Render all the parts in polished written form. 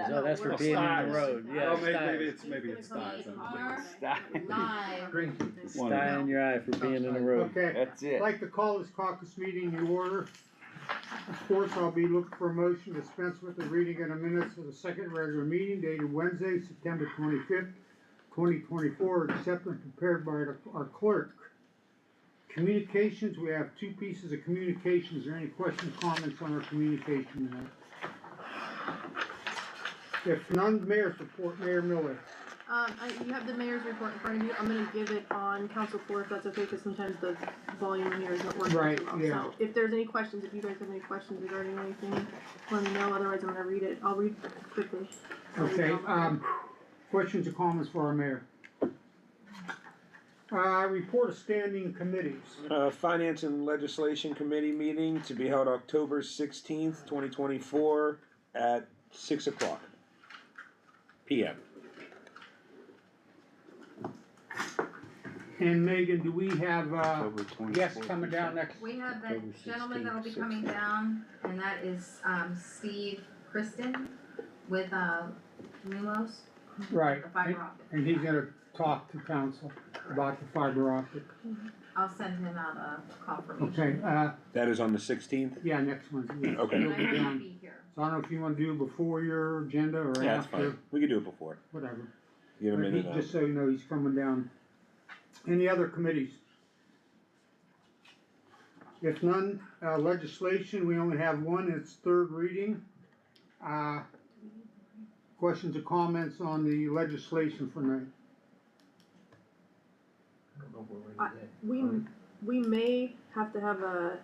that. No, that's for we're- being in Styes. the road, Oh, yeah, maybe styes. maybe it's styes. Live. Sty in your eye for being in the road. Okay, That's I'd it. like to call this caucus meeting to order. Of course, I'll be looking for a motion to dispense with the reading of the minutes of the second regular meeting dated Wednesday, September 25th, 2024, accepted and prepared by our clerk. Communications, we have two pieces of communications. Is there any questions, comments on our communication minute? If none, mayor's report, Mayor Miller. You have the mayor's report in front of you. I'm gonna give it on council floor if that's okay, because sometimes the volume in here isn't working Right, too well. yeah. So if there's any questions, if you guys have any questions regarding anything, let me know. Otherwise, I'm gonna read it. I'll read quickly. Okay, questions or comments for our mayor? Report of standing committees. Finance and Legislation Committee meeting to be held October 16th, 2024 at 6:00 p.m. And Megan, do we have, October 24th, guests coming down next? We have that October gentleman that'll be 16th, coming down, and that is, Steve Kristen with, Lumos, Right, the fiber optic. and he's gonna talk to council about the fiber optic. I'll send him out a confirmation. Okay, That is on the 16th? yeah, next Wednesday. Okay. And He'll I be will down. be here. So I don't know if you wanna do it before your agenda or Yeah, that's after, fine. We can do it before. whatever. Get him But in he- and out. just so you know, he's coming down. Any other committees? If none, legislation, we only have one, it's third reading. Questions or comments on the legislation for tonight? We may have to have a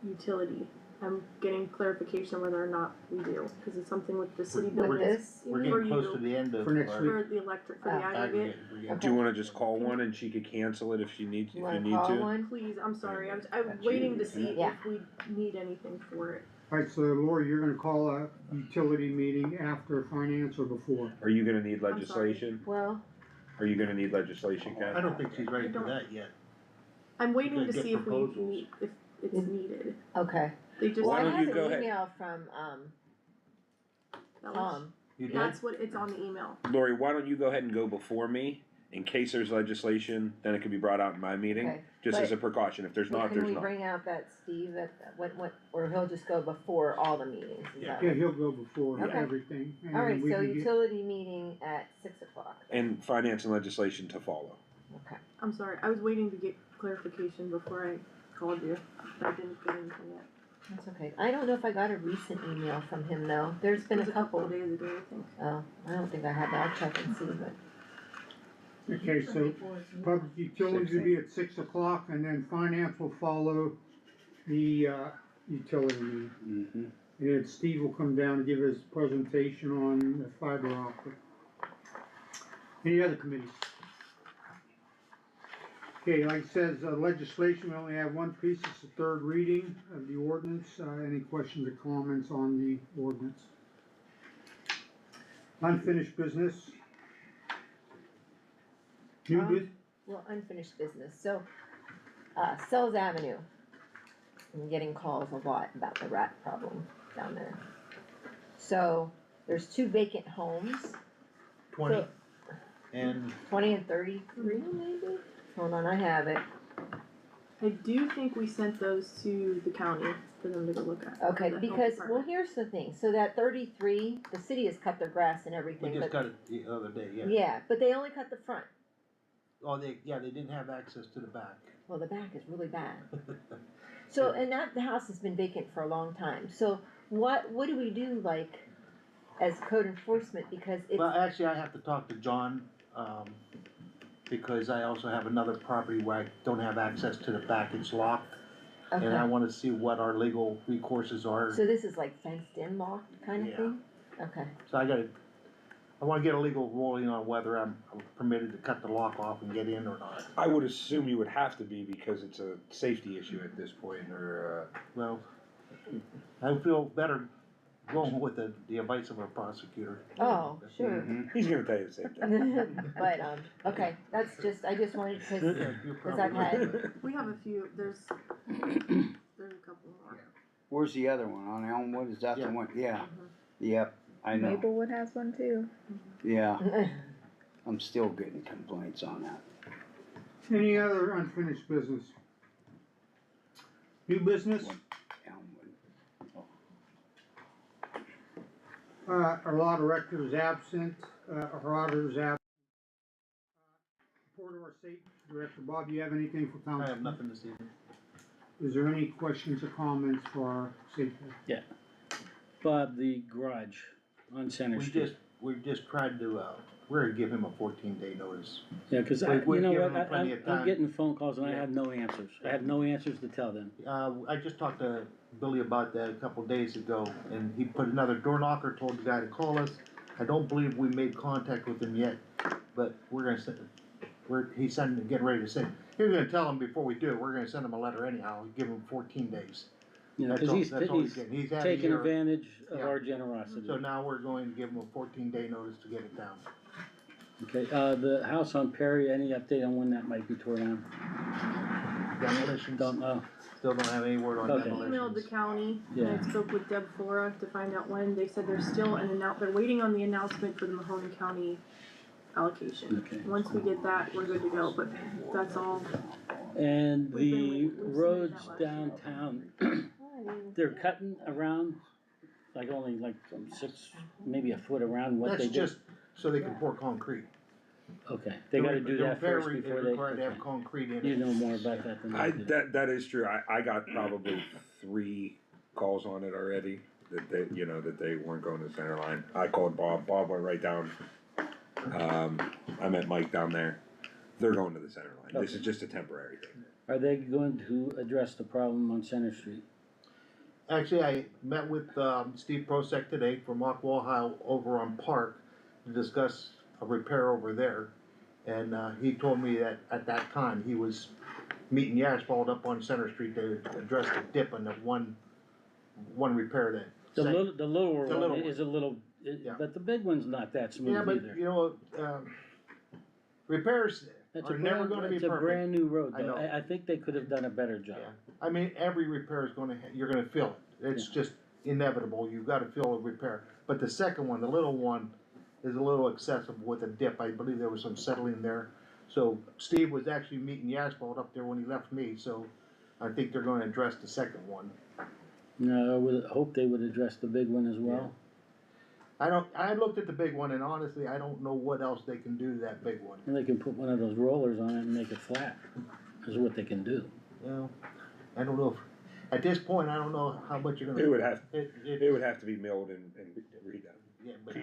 utility. I'm getting clarification whether or not we do, because it's something with the city With building. this? For We're getting close to you, the end of. For next our week. for the electric, for the aggregate. aggregate. We're getting- Do you wanna just call one and she could cancel it if she needs, You if you wanna need call to? one? Please, I'm sorry, I'm That's waiting you, to see yeah. if we need anything for it. Alright, so Lori, you're gonna call a utility meeting after finance or before? Are you gonna need sorry. legislation? Well, Are you gonna need legislation, Ken? I don't think she's ready I for don't- that yet. I'm waiting to could get see if we proposals. need, if it's Mm. needed. okay. They just, Well, Why I don't have you go an ahead? email from, that was, Tom. You did? that's what, it's on the email. Lori, why don't you go ahead and go before me, in case there's legislation, then it can be brought out in my meeting, Okay, just as but- a precaution, if there's not, Can there's we not. bring out that Steve at, what, or he'll just go before all the meetings, is that Yeah, right? he'll go before Okay. everything. and Alright, we so can get- utility meeting at 6:00. And finance and legislation to follow. Okay. I'm sorry, I was waiting to get clarification before I called you. I didn't get anything yet. That's okay. I don't know if I got a recent email from him though. There's It been was a couple. of days ago, I think. Oh, I don't think I have that. I'll check and see, but. Okay, so public utilities will be at 6:00 and then finance will follow the, utility meeting. Mm-hmm. And then Steve will come down and give his presentation on the fiber optic. Any other committees? Okay, like it says, legislation, we only have one piece, it's the third reading of the ordinance. Any questions or comments on the ordinance? Unfinished business? New business? Well, unfinished business. So, Sells Avenue. I'm getting calls a lot about the rat problem down there. So, there's 2 vacant homes, 20 So- and 20 and 33 maybe? Hold on, I have it. I do think we sent those to the county for them to go look at. Okay, the health because, well, department. here's the thing. So that 33, the city has cut their grass and we everything, just but, got it the other day, yeah. yeah, but they only cut the front. Oh, they didn't have access to the back. Well, the back is really bad. So, and the house has been vacant for a long time, so what do we do, like, as code enforcement, because it's, Well, actually, I have to talk to John, because I also have another property where I don't have access to the back, it's locked. And I okay, wanna see what our legal recourses are, so this is like fenced in locked kind of Yeah. thing? Okay, so I wanna get a legal ruling on whether I'm permitted to cut the lock off and get in or not. I would assume you would have to be because it's a safety issue at this point, or, Well, I feel better going with the advice of a prosecutor. oh, sure. he's gonna tell you the same thing. But, okay, that's just, I just wanted, cause, Yeah, you're Cause I've probably had- right. We have a few, there's a couple more. where's the other one, on Elmwood, is that Yeah. the one? Yeah, Mhm. yep, I know, Maplewood has one too. yeah, I'm still getting complaints on that. Any other unfinished business? New business? Our law director is absent, our auditor is absent. Report of our state director, Bob, you have anything for I council? have nothing this evening. Is there any questions or comments for our state? Bob, the garage on Center Street. We just tried to, we're gonna give him a 14-day notice. Yeah, cause we've you know given what, them plenty of I'm time. getting phone calls and I Yeah. have no answers. I have no answers to tell them. I just talked to Billy about that a couple days ago, and he put another door knocker, told the guy to call us. I don't believe we made contact with him yet, but we're gonna send, he's getting ready to send. He was gonna tell him before we do it, we're gonna send him a letter anyhow, give him 14 days. You know, That's cause all- he's that's all he's getting. He's had a taking year. advantage of Yeah. our generosity. So now we're going to give him a 14-day notice to get it down. Okay, the house on Perry, any update on when that might be torn down? Demolitions, Don't know. still don't have any word on Okay. I emailed the demolitions. county, and Yeah. I spoke with Deb Flora to find out when. They said there's still they're waiting on the announcement for the Mahoney County allocation. Okay. Once we get that, we're good to go, but that's all. And We've been the waiting. We submitted roads that last year. downtown, they're cutting around, like only like some 6, maybe a foot around what That's they did. just so they can pour concrete. Okay, they gotta do that first before They're they, required to have okay. concrete in it. You know more about that than I do. That is true, I got probably 3 calls on it already, that they weren't going to the center line. I called Bob went right down, I met Mike down there, they're going to the center line, this is just a temporary thing. Are they going to address the problem on Center Street? Actually, I met with, Steve Prosek today from Ocklawaha over on Park to discuss a repair over there. And, he told me that at that time, he was meeting the asphalt up on Center Street to address the dip in the one repair that. The sank. lower The one little is a little, Yeah. but the big one's not that Yeah, smooth but either. you know, repairs It's a are never gonna be It's a perfect. brand new road I though, know. I think they could have done a better job. Yeah, I mean, every repair is you're gonna feel it, it's just inevitable, you've gotta feel a repair. But the second one, the little one, is a little excessive with a dip, I believe there was some settling there. So Steve was actually meeting the asphalt up there when he left me, so I think they're gonna address the second one. No, I would hope they would address the big one as well. I looked at the big one and honestly, I don't know what else they can do to that big one. And they can put one of those rollers on it and make it flat, is what they can do. You know, I don't know if, at this point, I don't know how much you're gonna. It would have, It it would have to be milled and redone. Yeah, but.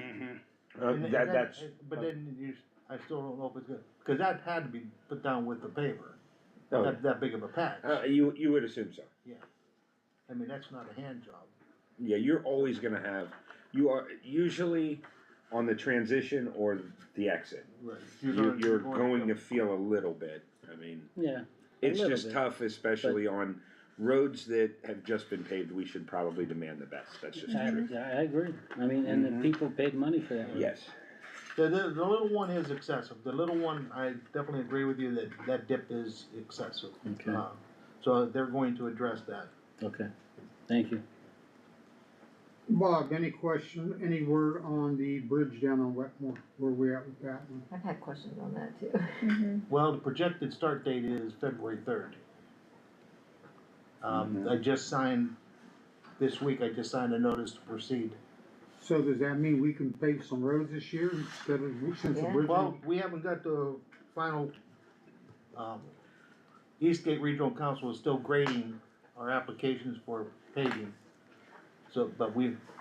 Uh, that's, But then I still don't know if it's good, cause that had to be put down with the paver, Oh, that big of a patch. you would assume so. I mean, that's not a hand job. Yeah, you're always gonna have, you are usually on the transition or the exit. Right. You're going to feel a little bit, I mean, Yeah, it's little just bit, tough, especially on roads that have just been paved, we should probably demand the best, that's just the truth. I agree, I mean, and the people paid money for that road. Yes, The little one is excessive, the little one, I definitely agree with you that dip is excessive. Okay. So they're going to address that. Okay, thank you. Bob, any word on the bridge down on Wetmore, where we at with that one? I've had questions on that too. Mm-hmm. Well, the projected start date is February 3rd. I just signed, this week I just signed a notice to proceed. So does that mean we can pave some roads this year instead of, since the Yeah. bridge? Well, we haven't got the final, Eastgate Regional Council is still grading our applications for paving. So,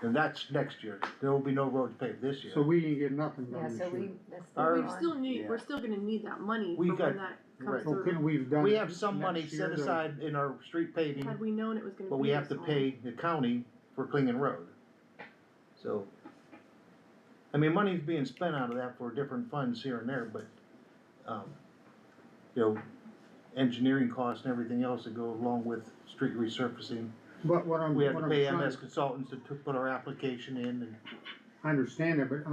and that's next year, there will be no roads paved this year. So we didn't get nothing Yeah, done this so year. that's Our- still We on. still need, Yeah. we're still gonna need that money We for got- when that right. comes So through. couldn't we've done? We it have some money next set year to- aside in our street paving, Had we known it was gonna be. but we have to this long. pay the county for Klingon Road. So, I mean, money's being spent out of that for different funds here and there, but, you know, engineering costs and everything else that go along with street resurfacing. But what I'm We have to pay trying- MS consultants to put our application in, and I understand it, but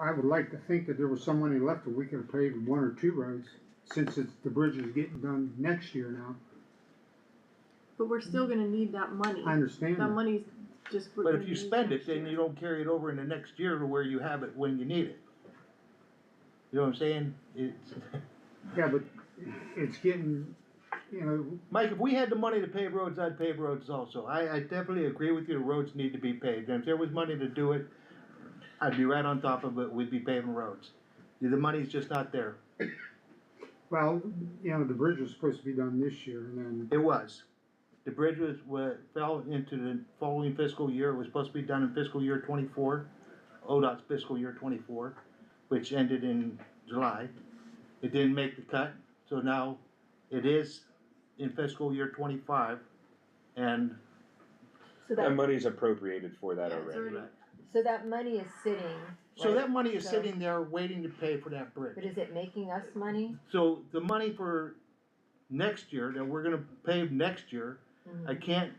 I would like to think that there was some money left that we could have paved 1 or 2 roads, since the bridge is getting done next year now. But we're still gonna need that money. I understand That that. money's just. But if you spend it, then you don't carry it over in the next year to where you have it when you need it. You know what I'm saying? It's, Yeah, but it's getting, you know, Mike, if we had the money to pave roads, I'd pave roads also. I definitely agree with you, the roads need to be paved, and if there was money to do it, I'd be right on top of it, we'd be paving roads. The money's just not there. well, you know, the bridge was supposed to be done this year, and then, It was. The bridge fell into the following fiscal year, it was supposed to be done in fiscal year 24, ODOT's fiscal year 24, which ended in July. It didn't make the cut, so now it is in fiscal year 25, and So That that, money's appropriated for that Yeah, it's already. already- so that money is sitting. so right? that money is So- sitting there waiting to pay for that bridge. But is it making us money? So the money for next year, that we're gonna pave next year, I can't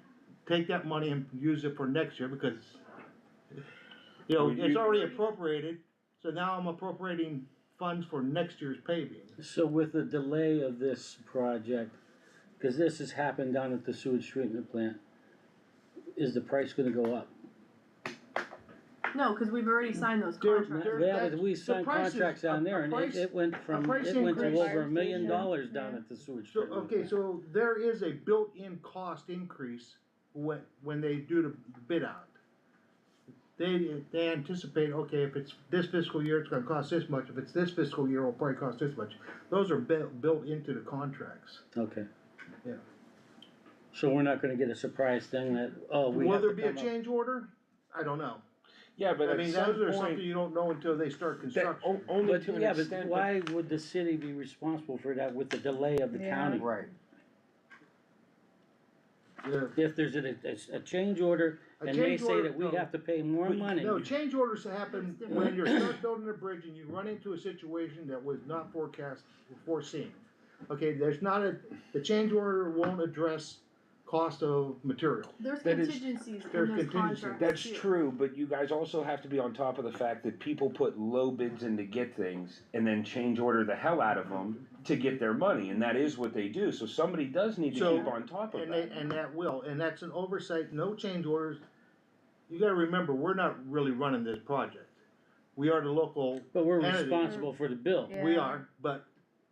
take that money and use it for next year because, you know, Well, it's you- already appropriated, so now I'm appropriating funds for next year's paving. So with the delay of this project, cause this has happened down at the sewage treatment plant, is the price gonna go up? No, cause we've already signed those There- contracts. there- Yeah, but that- we the signed price is- contracts down there, a and price- it went from, price it went to increase. over $1 million Yeah. down at the sewage So, treatment okay, plant. so there is a built-in cost increase when they do the bid out. They anticipate, okay, if it's this fiscal year, it's gonna cost this much, if it's this fiscal year, it'll probably cost this much. Those are built into the contracts. Okay. Yeah. So we're not gonna get a surprise thing that, oh, we Will have there to be a come up. change order? I don't know. Yeah, but I at mean, some those are something point, you don't know until they start that, construction. only But, to an yeah, but extent. why would the city be responsible for that with the delay of the Yeah. county? Right. Yeah. If there's a change order, A and they change say order- that we no. have to pay more money. No, change orders happen It's different. when you're start building a bridge and you run into a situation that was not foreseen. Okay, the change order won't address cost of material. There's That is- contingencies in there's those contingency. contracts That's too. true, but you guys also have to be on top of the fact that people put low bids in to get things and then change order the hell out of them to get their money, and that is what they do, so somebody does need to So- keep on top of And that. that will, and that's an oversight, no change orders. You gotta remember, we're not really running this project. We are the local, But we're entity. responsible for the bill. We are, but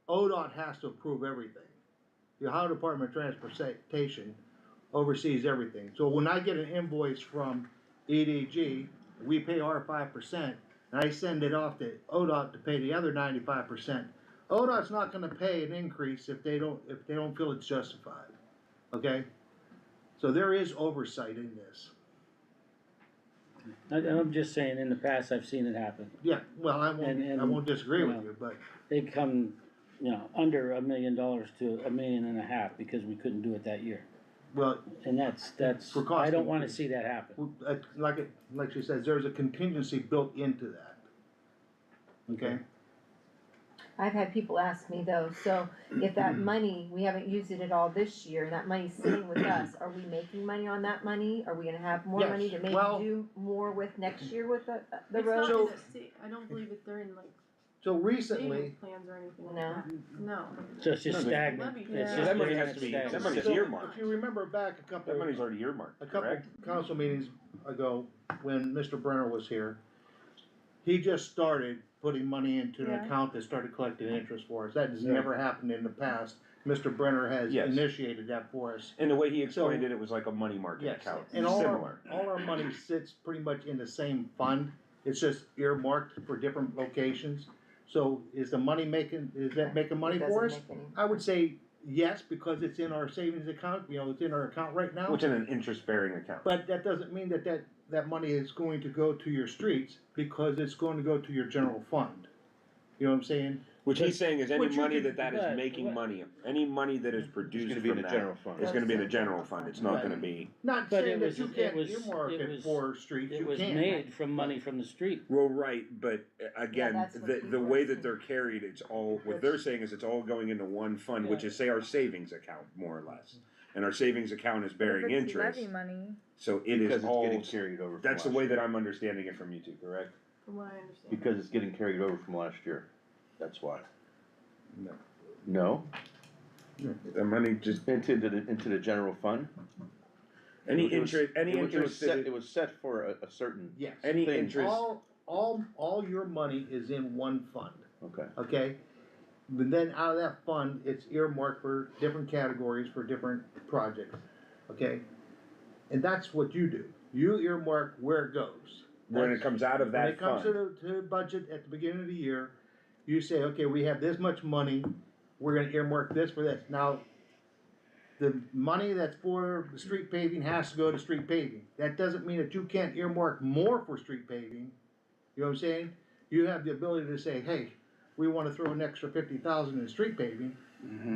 ODOT has to approve everything. The Ohio Department of Transportation oversees everything. So when I get an invoice from EDG, we pay our 5%, and I send it off to ODOT to pay the other 95%. ODOT's not gonna pay an increase if they don't feel it's justified, okay? So there is oversight in this. I'm just saying, in the past, I've seen it happen. Yeah, well, I And- won't disagree you with know. you, but, They come, under $1 million to $1.5 million because we couldn't do it that year. well, And that's, For cost I don't wanna increase. see that happen. like she says, there's a contingency built into that, okay? I've had people ask me though, so if that money, we haven't used it at all this year, and that money's sitting with us, are we making money on that money? Are we gonna have more Yes. money to maybe Well- do more with next year with the It's road? not So- in the state, I don't believe that they're in like So recently, savings plans or anything like No. that. No. So it's just No, but- stagnant. Levy. It's Yeah. just That money getting has to be, stagnant. that money's so earmarked, if you remember back that money's already earmarked, a couple correct? council meetings ago, when Mr. Brenner was here, he just started putting money into an Yeah. account that started collecting interest for us. That has Yeah. never happened in the past. Mr. Brenner has Yes. initiated that for us. And the way he explained So- it, it was like a money market Yes, account, and similar. all our money sits pretty much in the same fund. It's just earmarked for different locations. So is that making money It for doesn't us? make any- I would say yes, because it's in our savings account, it's in our account right now. Which is an interest-bearing account. But that doesn't mean that money is going to go to your streets, because it's going to go to your general fund. You know what I'm saying? Which he's saying is any Which you money could- that is but- making but- money, any money that is produced gonna be in from the that general fund. is gonna be in the general fund, it's not Right. gonna be. Not But saying it that was- you it can't was- earmark it it was- for streets, It you was can. made from money from the street. Well, right, but again, that's what the people are way that saying. they're carried, it's all, what they're saying is it's all going into one fund, which is say our savings account, more or less. And our savings account is bearing If it's interest, levy money, so it Because is it's all, getting carried over from that's the last way year. that I'm understanding it from you two, correct? From what I understand. Because it's getting carried over from last year, that's why. No. No, The money just, into the general fund? Any It was- interest, any it was interest, set- It was set for a certain, Yes. any thing. interest, All your money is in one fund, okay, okay? But then out of that fund, it's earmarked for different categories for different projects, okay? And that's what you do. You earmark where it goes. when it comes out of When that it comes to fund. the budget at the beginning of the year, you say, okay, we have this much money, we're gonna earmark this for this. Now, the money that's for the street paving has to go to street paving. That doesn't mean that you can't earmark more for street paving, you know what I'm saying? You have the ability to say, hey, we wanna throw an extra 50,000 in street paving,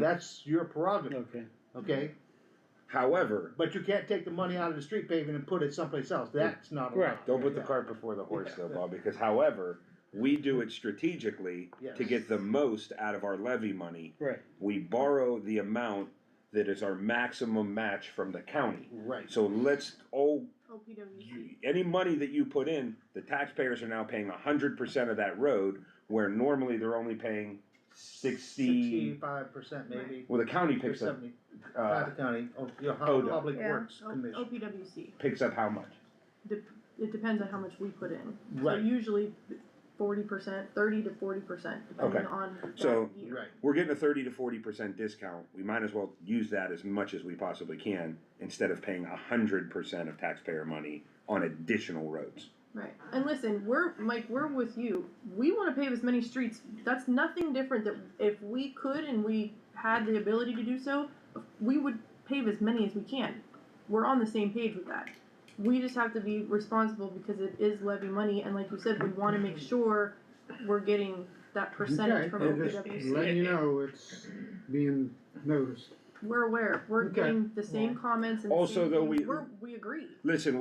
that's your prerogative, Okay, okay? However, But you can't take the money out of the street paving and put it someplace else, that's not allowed. Right. don't put the cart before the horse though, Bob, because however, we do it strategically Yes. to get the most out of our levy money. right, We borrow the amount that is our maximum match from the county. Right. So let's, OPWC. any money that you put in, the taxpayers are now paying 100% of that road, where normally they're only paying 60, 65% maybe. well, the county Or picks up, 70, uh, the county, ODOT. Public Yeah, Works Commission. OPWC. picks up how much? It depends on how much we put in. So Right. usually 40%, 30 to 40%, depending Okay. on So- that year. Right, We're getting a 30 to 40% discount, we might as well use that as much as we possibly can, instead of paying 100% of taxpayer money on additional roads. Right. And listen, Mike, we're with you. We wanna pave as many streets. That's nothing different that if we could and we had the ability to do so, we would pave as many as we can. We're on the same page with that. We just have to be responsible because it is levy money, and like you said, we wanna make sure we're getting that percentage from Okay, just OPWC. letting you know it's being noticed. We're aware, we're Okay. getting the same Yeah. comments and the Also, same though, things. We agree. Listen,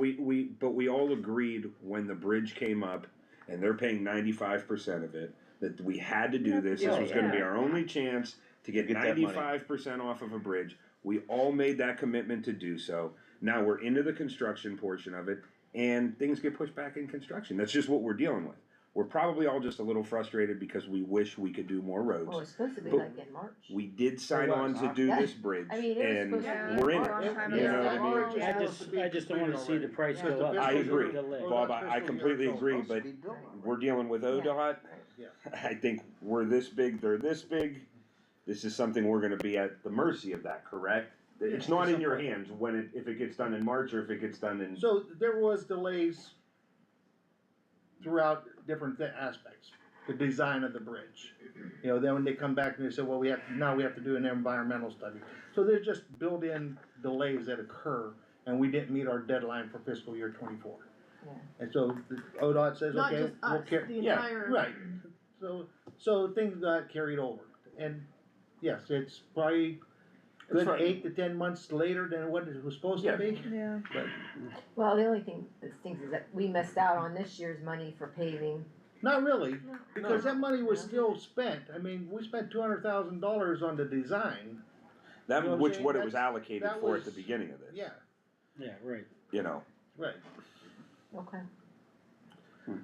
but we all agreed when the bridge came up, and they're paying 95% of it, that we had to do this, this was gonna be our only chance to get Get that money. 95% off of a bridge. We all made that commitment to do so, now we're into the construction portion of it, and things get pushed back in construction, that's just what we're dealing with. We're probably all just a little frustrated because we wish we could do more Well, roads. it's supposed to be But like in March. We did sign It on was, to huh? do Yeah. this bridge, I mean, it was and supposed to be we're in a long it, time you ago. know what I mean? March is I supposed to be I just don't wanna see the completed price already. go up. I because of agree. delay. Bob, I completely agree, but we're dealing with ODOT. Yeah. I think we're this big, they're this big. This is something we're gonna be at the mercy of that, correct? It's not in your hands when if it gets done in March or if it gets done in, So there was delays throughout different aspects, the design of the bridge. You know, then when they come back and they say, well, now we have to do an environmental study. So there's just built-in delays that occur, and we didn't meet our deadline for fiscal year 24. Yeah. And so the ODOT says, Not okay, just we'll us, carry. the yeah, entire. Right, so things got carried over, and yes, it's probably good right. 8 to 10 months later than what it was supposed to be. Yeah. But Well, the only thing that stinks is that we missed out on this year's money for paving. not really, No. because that money was still spent, I mean, we spent $200,000 on the design, that, You know what I'm which saying? what it was That's- allocated that for at the was- beginning of this, yeah, Yeah, right. you know? right. Okay.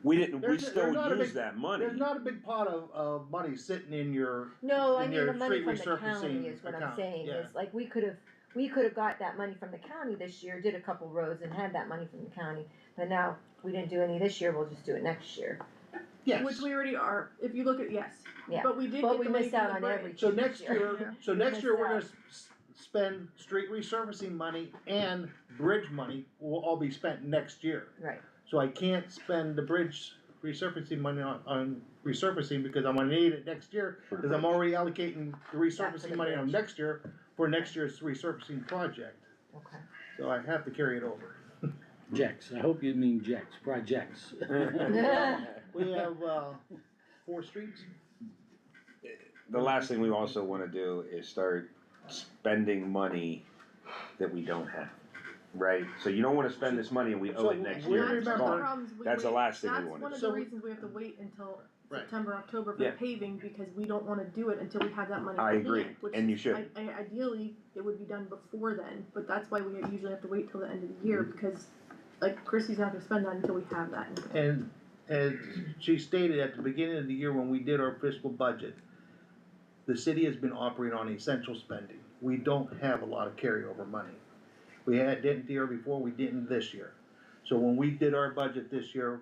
We There's still not a use big- that money. There's not a big pot of money sitting in your, No, I in mean your the money from street the county resurfacing is what I'm account, saying, yeah. is like we could've got that money from the county this year, did a couple roads and had that money from the county. But now, we didn't do any this year, we'll just do it next year. yes. Which we already are, if you look at, yes. Yeah. But we did But get we the money missed from out the on bridge. everything. So this next year. year, Yeah. so We next year, missed we're gonna out. spend street resurfacing money and bridge money will all be spent next year. Right, So I can't spend the bridge resurfacing money on resurfacing because I'm gonna need it next year, cause I'm already allocating the resurfacing the money on bridge. next year for next year's resurfacing project. okay. So I have to carry it over. Jex, I hope you mean Jex, projects. We have, 4 streets? The last thing we also wanna do is start spending money that we don't have, right? So you don't wanna spend this money and we owe it So next we year and That's it's one of the remember- gone. problems we That's the wait- last thing we That's wanna one of do. the reasons we have to wait until Right. September, October for Yeah. paving, because we don't wanna do it until we have that money. I in agree, hand, which and you is- should. Ideally, it would be done before then, but that's why we usually have to wait till the end of the year, Mm-hmm. because, like, Chrissy's not gonna spend that until we have that. in hand. And as she stated at the beginning of the year when we did our fiscal budget, the city has been operating on essential spending. We don't have a lot of carryover money. Didn't the year before, we didn't this year. So when we did our budget this year,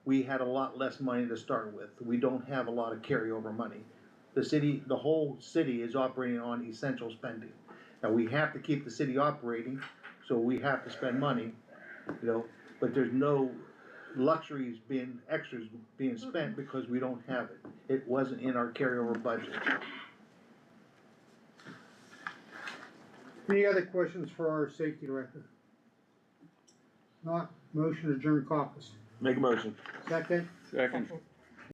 we had a lot less money to start with. We don't have a lot of carryover money. The whole city is operating on essential spending. Now, we have to keep the city operating, so we have to spend money, you know, but there's no extras being spent because we don't have it. It wasn't in our carryover budget. Any other questions for our safety director? Not, motion to adjourn caucus. Make a motion. Second, Second.